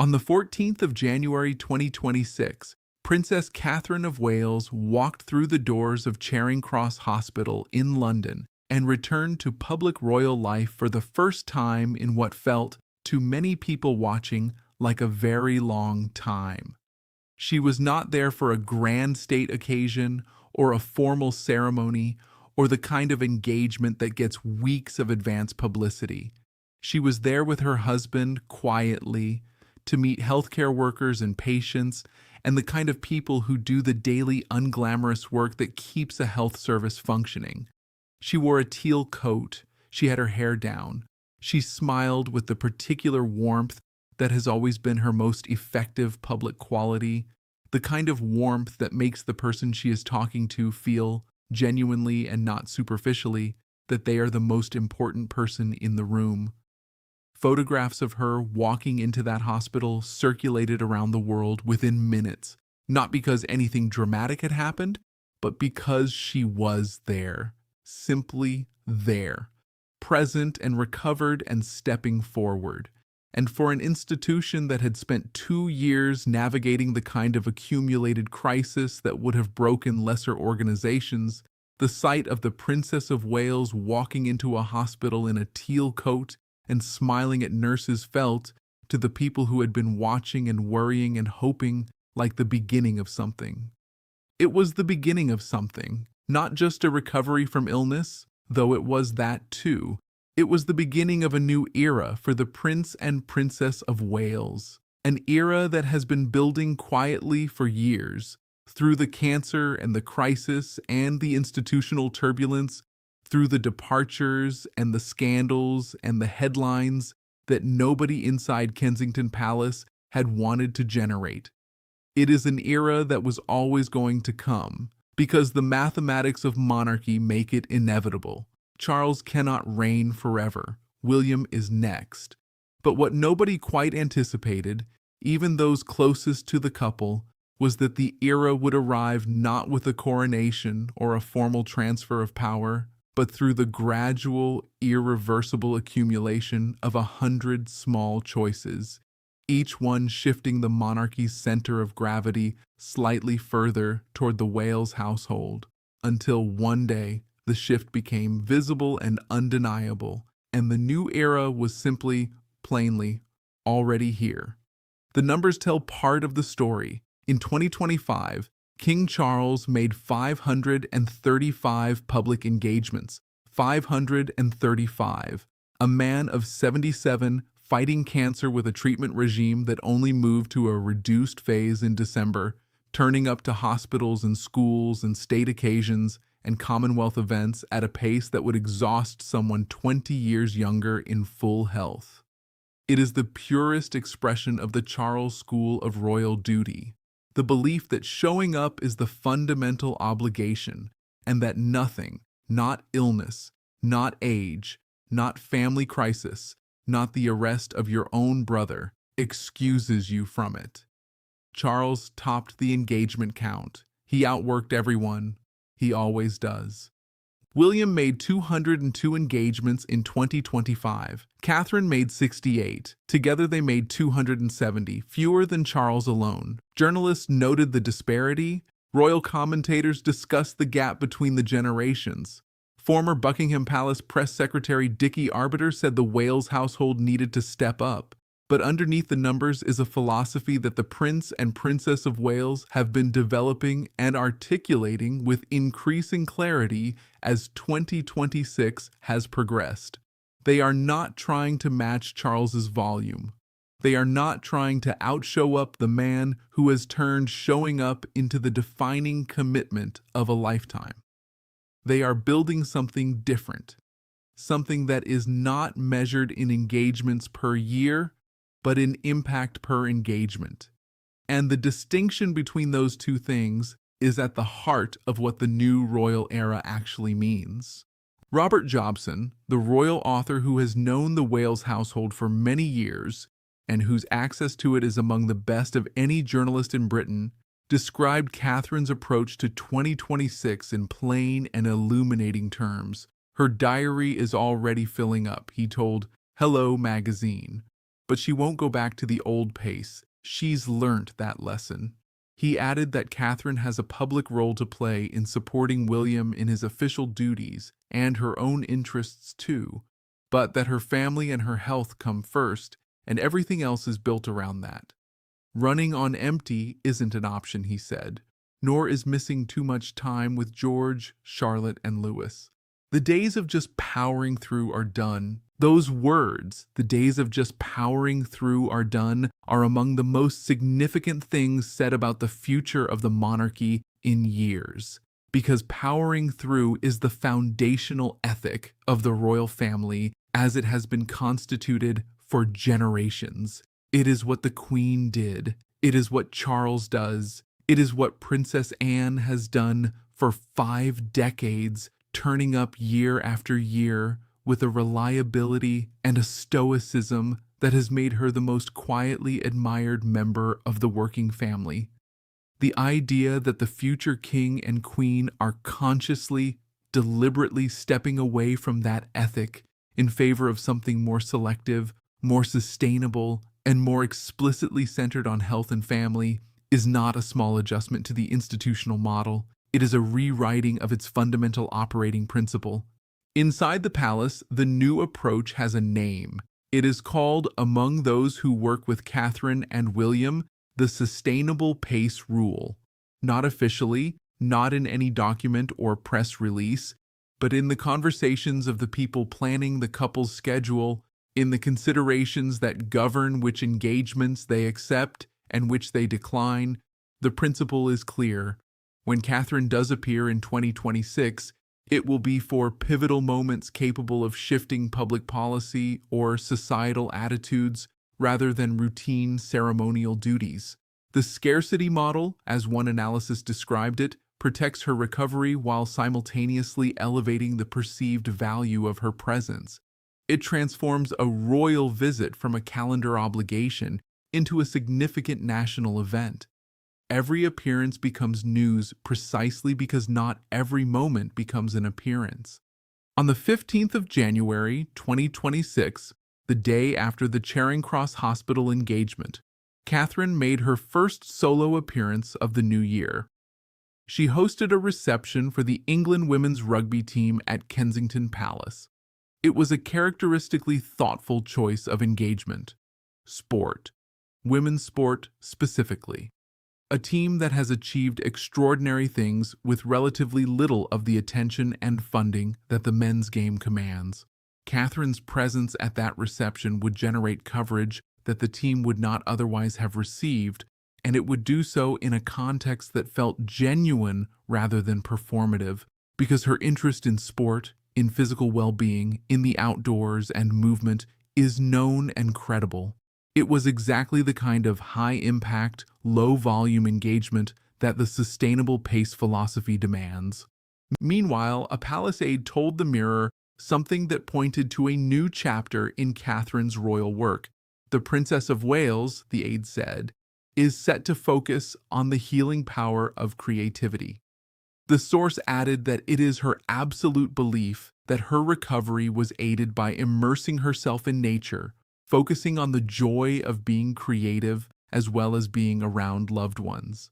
On the 14th of January 2026, Princess Catherine of Wales walked through the doors of Charing Cross Hospital in London and returned to public royal life for the first time in what felt, to many people watching, like a very long time. She was not there for a grand state occasion or a formal ceremony or the kind of engagement that gets weeks of advance publicity. She was there with her husband quietly to meet healthcare workers and patients and the kind of people who do the daily unglamorous work that keeps a health service functioning. She wore a teal coat. She had her hair down. She smiled with the particular warmth that has always been her most effective public quality, the kind of warmth that makes the person she is talking to feel, genuinely and not superficially, that they are the most important person in the room. Photographs of her walking into that hospital circulated around the world within minutes, not because anything dramatic had happened, but because she was there, simply there, present and recovered and stepping forward. And for an institution that had spent 2 years navigating the kind of accumulated crisis that would have broken lesser organizations, the sight of the Princess of Wales walking into a hospital in a teal coat and smiling at nurses felt, to the people who had been watching and worrying and hoping, like the beginning of something. It was the beginning of something, not just a recovery from illness, though it was that too. It was the beginning of a new era for the Prince and Princess of Wales, an era that has been building quietly for years, through the cancer and the crisis and the institutional turbulence, through the departures and the scandals and the headlines that nobody inside Kensington Palace had wanted to generate. It is an era that was always going to come, because the mathematics of monarchy make it inevitable. Charles cannot reign forever. William is next. But what nobody quite anticipated, even those closest to the couple, was that the era would arrive not with a coronation or a formal transfer of power, but through the gradual, irreversible accumulation of 100 small choices, each one shifting the monarchy's center of gravity slightly further toward the Wales household, until one day the shift became visible and undeniable, and the new era was simply, plainly, already here. The numbers tell part of the story. In 2025, King Charles made 535 public engagements. 535. A man of 77 fighting cancer with a treatment regime that only moved to a reduced phase in December, turning up to hospitals and schools and state occasions and Commonwealth events at a pace that would exhaust someone 20 years younger in full health. It is the purest expression of the Charles school of royal duty, the belief that showing up is the fundamental obligation, and that nothing, not illness, not age, not family crisis, not the arrest of your own brother, excuses you from it. Charles topped the engagement count. He outworked everyone. He always does. William made 202 engagements in 2025. Catherine made 68. Together they made 270, fewer than Charles alone. Journalists noted the disparity. Royal commentators discussed the gap between the generations. Former Buckingham Palace Press Secretary Dickie Arbiter said the Wales household needed to step up. But underneath the numbers is a philosophy that the Prince and Princess of Wales have been developing and articulating with increasing clarity as 2026 has progressed. They are not trying to match Charles's volume. They are not trying to outshow up the man who has turned showing up into the defining commitment of a lifetime. They are building something different, something that is not measured in engagements per year, but in impact per engagement. And the distinction between those two things is at the heart of what the new royal era actually means. Robert Jobson, the royal author who has known the Wales household for many years and whose access to it is among the best of any journalist in Britain, described Catherine's approach to 2026 in plain and illuminating terms. Her diary is already filling up, he told Hello magazine. but she won't go back to the old pace. She's learnt that lesson. He added that Catherine has a public role to play in supporting William in his official duties and her own interests too, but that her family and her health come first, and everything else is built around that. Running on empty isn't an option, he said, nor is missing too much time with George, Charlotte, and Louis. The days of just powering through are done. Those words, the days of just powering through are done, are among the most significant things said about the future of the monarchy in years. Because powering through is the foundational ethic of the royal family as it has been constituted for generations. It is what the Queen did. It is what Charles does. It is what Princess Anne has done for 5 decades, turning up year after year with a reliability and a stoicism that has made her the most quietly admired member of the working family. The idea that the future king and queen are consciously, deliberately stepping away from that ethic in favor of something more selective, more sustainable, and more explicitly centered on health and family is not a small adjustment to the institutional model. It is a rewriting of its fundamental operating principle. Inside the palace, the new approach has a name. It is called, among those who work with Catherine and William, the Sustainable Pace Rule. Not officially, not in any document or press release, but in the conversations of the people planning the couple's schedule, in the considerations that govern which engagements they accept and which they decline. The principle is clear. When Catherine does appear in 2026, it will be for pivotal moments capable of shifting public policy or societal attitudes rather than routine ceremonial duties. The scarcity model, as one analysis described it, protects her recovery while simultaneously elevating the perceived value of her presence. It transforms a royal visit from a calendar obligation into a significant national event. Every appearance becomes news precisely because not every moment becomes an appearance. On the 15th of January, 2026, the day after the Charing Cross Hospital engagement, Catherine made her first solo appearance of the new year. She hosted a reception for the England women's rugby team at Kensington Palace. It was a characteristically thoughtful choice of engagement. Sport. Women's sport specifically. A team that has achieved extraordinary things with relatively little of the attention and funding that the men's game commands. Catherine's presence at that reception would generate coverage that the team would not otherwise have received, and it would do so in a context that felt genuine rather than performative, because her interest in sport, in physical well-being, in the outdoors and movement is known and credible. It was exactly the kind of high-impact, low-volume engagement that the sustainable pace philosophy demands. Meanwhile, a palace aide told the Mirror something that pointed to a new chapter in Catherine's royal work. The Princess of Wales, the aide said, is set to focus on the healing power of creativity. The source added that it is her absolute belief that her recovery was aided by immersing herself in nature, focusing on the joy of being creative as well as being around loved ones.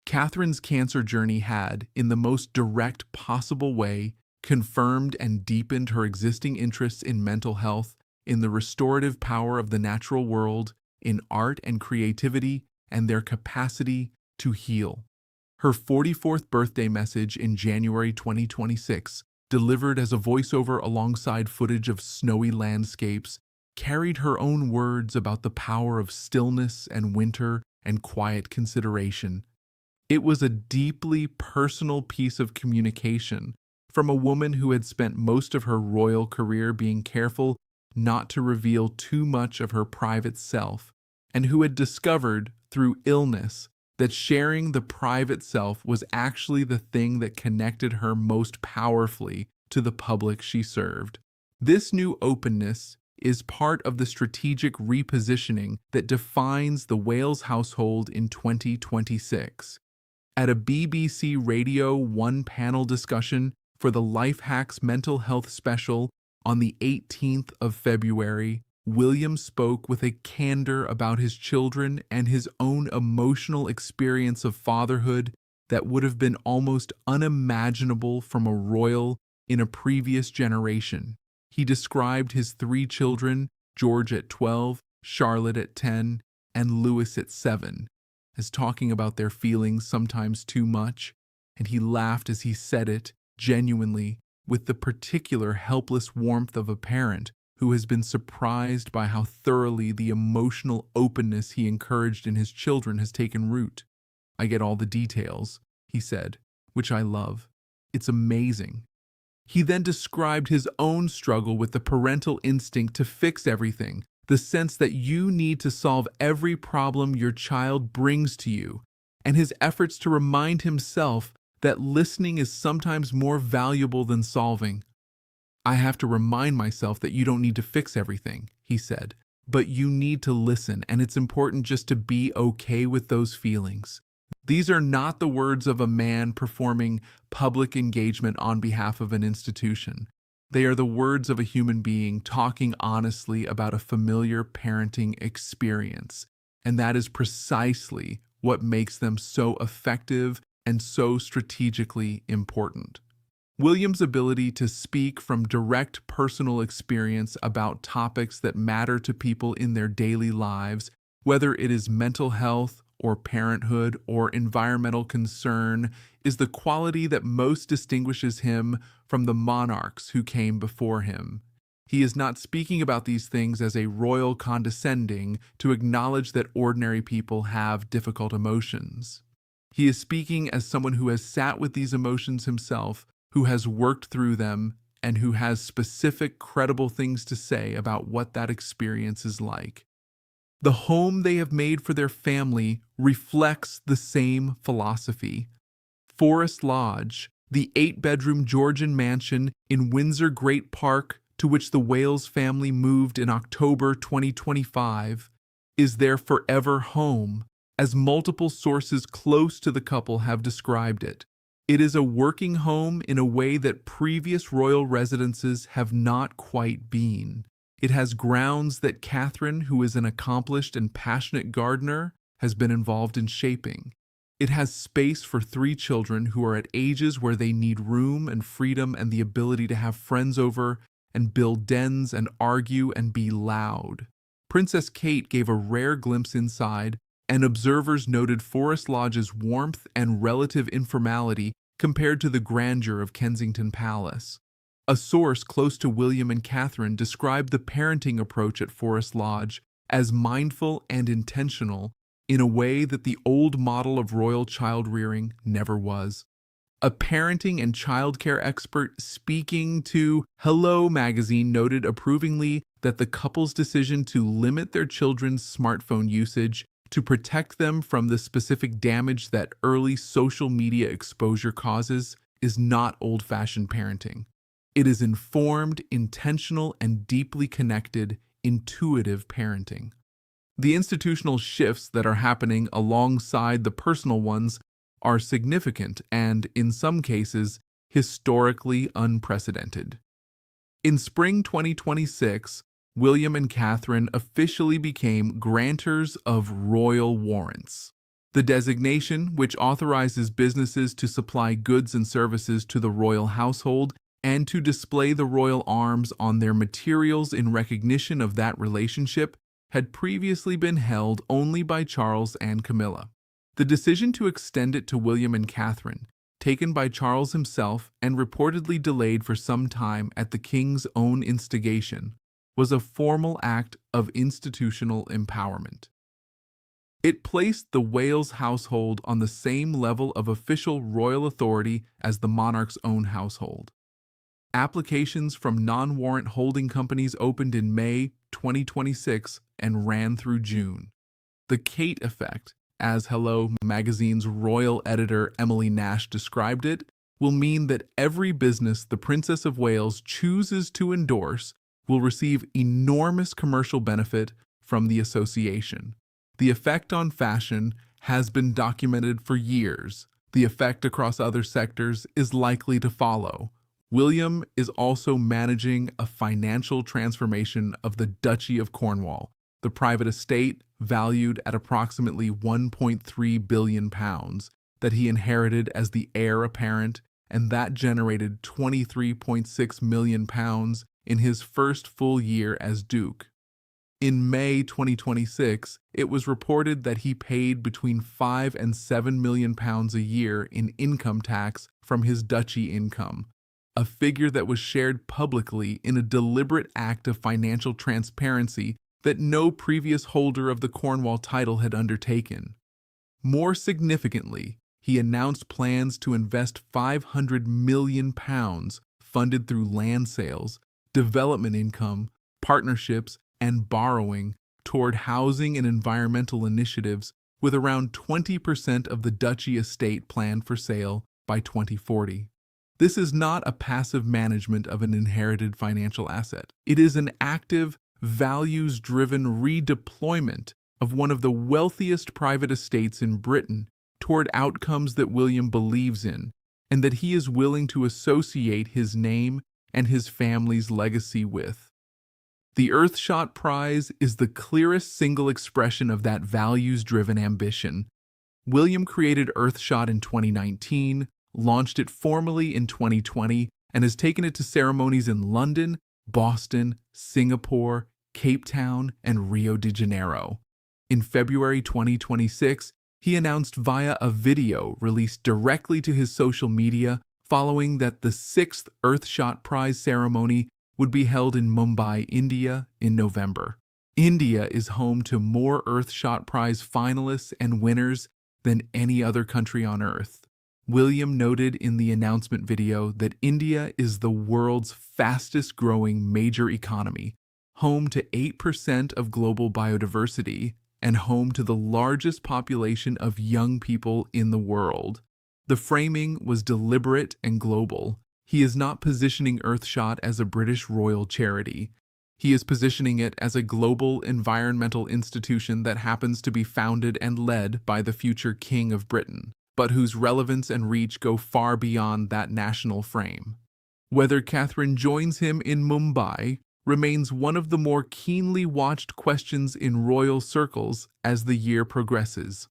Catherine's cancer journey had, in the most direct possible way, confirmed and deepened her existing interests in mental health, in the restorative power of the natural world, in art and creativity, and their capacity to heal. Her 44th birthday message in January 2026, delivered as a voiceover alongside footage of snowy landscapes, carried her own words about the power of stillness and winter and quiet consideration. It was a deeply personal piece of communication from a woman who had spent most of her royal career being careful not to reveal too much of her private self, and who had discovered, through illness, that sharing the private self was actually the thing that connected her most powerfully to the public she served. This new openness is part of the strategic repositioning that defines the Wales household in 2026. At a BBC Radio 1 panel discussion for the Life Hacks Mental Health Special on the 18th of February, William spoke with a candor about his children and his own emotional experience of fatherhood that would have been almost unimaginable from a royal in a previous generation. He described his three children, George at 12, Charlotte at 10, and Louis at 7, as talking about their feelings sometimes too much, and he laughed as he said it, genuinely, with the particular helpless warmth of a parent who has been surprised by how thoroughly the emotional openness he encouraged in his children has taken root. "I get all the details," he said, "which I love. It's amazing." He then described his own struggle with the parental instinct to fix everything, the sense that you need to solve every problem your child brings to you, and his efforts to remind himself that listening is sometimes more valuable than solving. "I have to remind myself that you don't need to fix everything," he said, "but you need to listen, and it's important just to be okay with those feelings." These are not the words of a man performing public engagement on behalf of an institution. They are the words of a human being talking honestly about a familiar parenting experience, and that is precisely what makes them so effective and so strategically important. William's ability to speak from direct personal experience about topics that matter to people in their daily lives, whether it is mental health or parenthood or environmental concern, is the quality that most distinguishes him from the monarchs who came before him. He is not speaking about these things as a royal condescending to acknowledge that ordinary people have difficult emotions. He is speaking as someone who has sat with these emotions himself, who has worked through them, and who has specific, credible things to say about what that experience is like. The home they have made for their family reflects the same philosophy. Forest Lodge, the 8-bedroom Georgian mansion in Windsor Great Park to which the Wales family moved in October 2025, is their forever home, as multiple sources close to the couple have described it. It is a working home in a way that previous royal residences have not quite been. It has grounds that Catherine, who is an accomplished and passionate gardener, has been involved in shaping. It has space for 3 children who are at ages where they need room and freedom and the ability to have friends over and build dens and argue and be loud. Princess Kate gave a rare glimpse inside, and observers noted Forest Lodge's warmth and relative informality compared to the grandeur of Kensington Palace. A source close to William and Catherine described the parenting approach at Forest Lodge as mindful and intentional in a way that the old model of royal child rearing never was. A parenting and childcare expert speaking to Hello magazine noted approvingly that the couple's decision to limit their children's smartphone usage to protect them from the specific damage that early social media exposure causes is not old-fashioned parenting. It is informed, intentional, and deeply connected, intuitive parenting. The institutional shifts that are happening alongside the personal ones are significant and, in some cases, historically unprecedented. In spring 2026, William and Catherine officially became grantors of royal warrants. The designation, which authorizes businesses to supply goods and services to the royal household and to display the royal arms on their materials in recognition of that relationship, had previously been held only by Charles and Camilla. The decision to extend it to William and Catherine, taken by Charles himself and reportedly delayed for some time at the king's own instigation, was a formal act of institutional empowerment. It placed the Wales household on the same level of official royal authority as the monarch's own household. Applications from non-warrant holding companies opened in May 2026 and ran through June. The Kate effect, as Hello magazine's royal editor Emily Nash described it, will mean that every business the Princess of Wales chooses to endorse will receive enormous commercial benefit from the association. The effect on fashion has been documented for years. The effect across other sectors is likely to follow. William is also managing a financial transformation of the Duchy of Cornwall, the private estate valued at approximately £1.3 billion that he inherited as the heir apparent, and that generated £23.6 million in his first full year as Duke. In May 2026, it was reported that he paid between £5 and £7 million a year in income tax from his duchy income, a figure that was shared publicly in a deliberate act of financial transparency that no previous holder of the Cornwall title had undertaken. More significantly, he announced plans to invest £500 million funded through land sales, development income, partnerships, and borrowing toward housing and environmental initiatives, with around 20% of the duchy estate planned for sale by 2040. This is not a passive management of an inherited financial asset. It is an active, values-driven redeployment of one of the wealthiest private estates in Britain toward outcomes that William believes in, and that he is willing to associate his name and his family's legacy with. The Earthshot Prize is the clearest single expression of that values-driven ambition. William created Earthshot in 2019, launched it formally in 2020, and has taken it to ceremonies in London, Boston, Singapore, Cape Town, and Rio de Janeiro. In February 2026, he announced via a video released directly to his social media following that the 6th Earthshot Prize ceremony would be held in Mumbai, India, in November. India is home to more Earthshot Prize finalists and winners than any other country on Earth. William noted in the announcement video that India is the world's fastest-growing major economy, home to 8% of global biodiversity, and home to the largest population of young people in the world. The framing was deliberate and global. He is not positioning Earthshot as a British royal charity. He is positioning it as a global environmental institution that happens to be founded and led by the future King of Britain, but whose relevance and reach go far beyond that national frame. Whether Catherine joins him in Mumbai remains one of the more keenly watched questions in royal circles as the year progresses.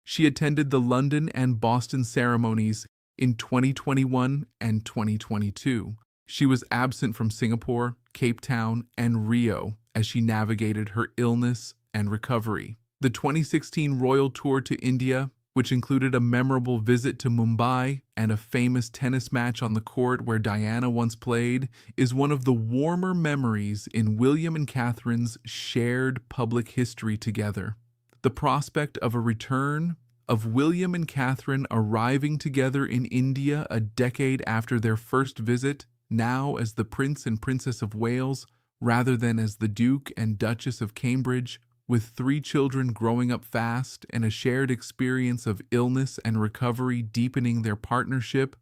She attended the London and Boston ceremonies in 2021 and 2022. She was absent from Singapore, Cape Town, and Rio as she navigated her illness and recovery. The 2016 royal tour to India, which included a memorable visit to Mumbai and a famous tennis match on the court where Diana once played, is one of the warmer memories in William and Catherine's shared public history together. The prospect of a return, of William and Catherine arriving together in India a decade after their first visit, now as the Prince and Princess of Wales, rather than as the Duke and Duchess of Cambridge, with 3 children growing up fast and a shared experience of illness and recovery deepening their partnership,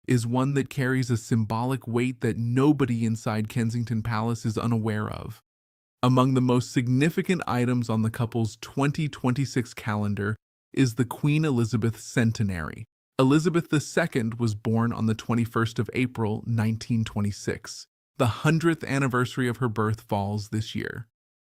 is one that carries a symbolic weight that nobody inside Kensington Palace is unaware of. Among the most significant items on the couple's 2026 calendar is the Queen Elizabeth centenary. Elizabeth II was born on the 21st of April, 1926. The 100th anniversary of her birth falls this year.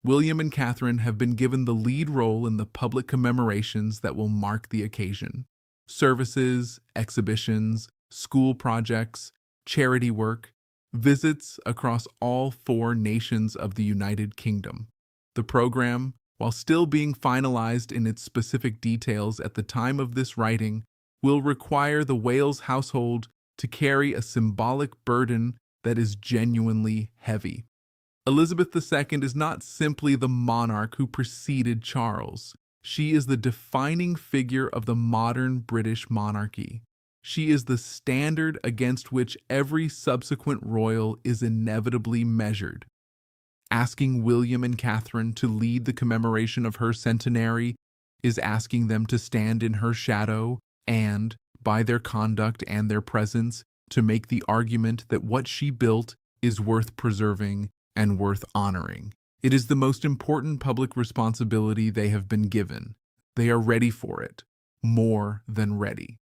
William and Catherine have been given the lead role in the public commemorations that will mark the occasion. Services, exhibitions, school projects, charity work, visits across all 4 nations of the United Kingdom. The program, while still being finalized in its specific details at the time of this writing, will require the Wales household to carry a symbolic burden that is genuinely heavy. Elizabeth II is not simply the monarch who preceded Charles. She is the defining figure of the modern British monarchy. She is the standard against which every subsequent royal is inevitably measured. Asking William and Catherine to lead the commemoration of her centenary is asking them to stand in her shadow and, by their conduct and their presence, to make the argument that what she built is worth preserving and worth honoring. It is the most important public responsibility they have been given. They are ready for it, more than ready.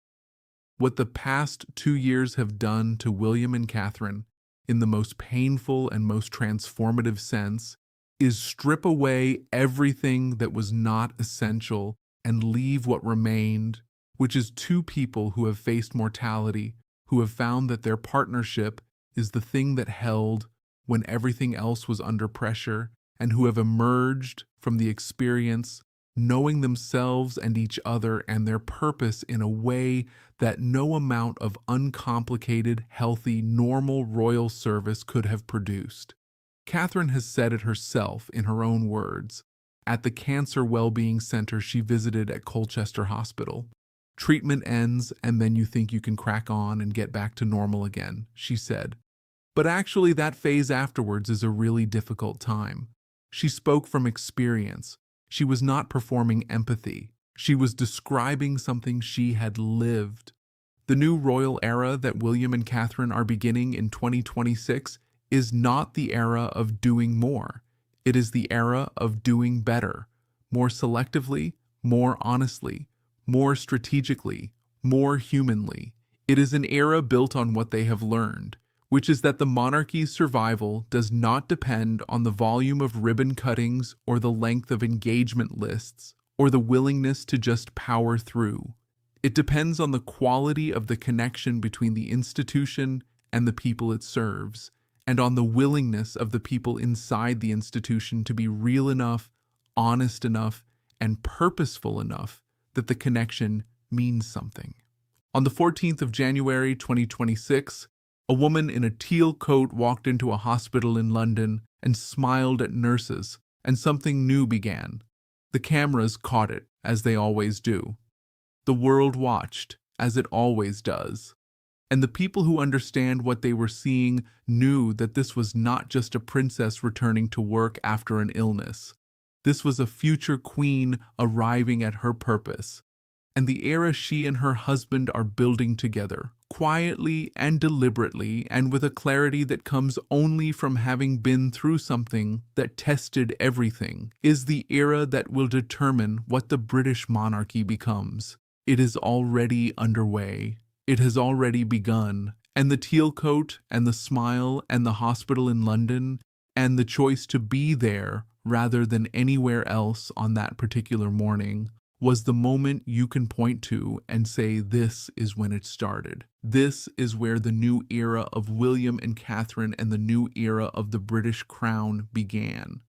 What the past 2 years have done to William and Catherine, in the most painful and most transformative sense, is strip away everything that was not essential and leave what remained, which is two people who have faced mortality, who have found that their partnership is the thing that held when everything else was under pressure, and who have emerged from the experience knowing themselves and each other and their purpose in a way that no amount of uncomplicated, healthy, normal royal service could have produced. Catherine has said it herself in her own words at the Cancer Wellbeing Center she visited at Colchester Hospital. "Treatment ends and then you think you can crack on and get back to normal again," she said. But actually that phase afterwards is a really difficult time. She spoke from experience. She was not performing empathy. She was describing something she had lived. The new royal era that William and Catherine are beginning in 2026 is not the era of doing more. It is the era of doing better, more selectively, more honestly, more strategically, more humanly. It is an era built on what they have learned, which is that the monarchy's survival does not depend on the volume of ribbon cuttings or the length of engagement lists or the willingness to just power through. It depends on the quality of the connection between the institution and the people it serves, and on the willingness of the people inside the institution to be real enough, honest enough, and purposeful enough that the connection means something. On the 14th of January 2026, a woman in a teal coat walked into a hospital in London and smiled at nurses, and something new began. The cameras caught it, as they always do. The world watched, as it always does. And the people who understand what they were seeing knew that this was not just a princess returning to work after an illness. This was a future queen arriving at her purpose, and the era she and her husband are building together, quietly and deliberately, and with a clarity that comes only from having been through something that tested everything, is the era that will determine what the British monarchy becomes. It is already underway. It has already begun, and the teal coat and the smile and the hospital in London and the choice to be there rather than anywhere else on that particular morning was the moment you can point to and say, this is when it started. This is where the new era of William and Catherine and the new era of the British crown began.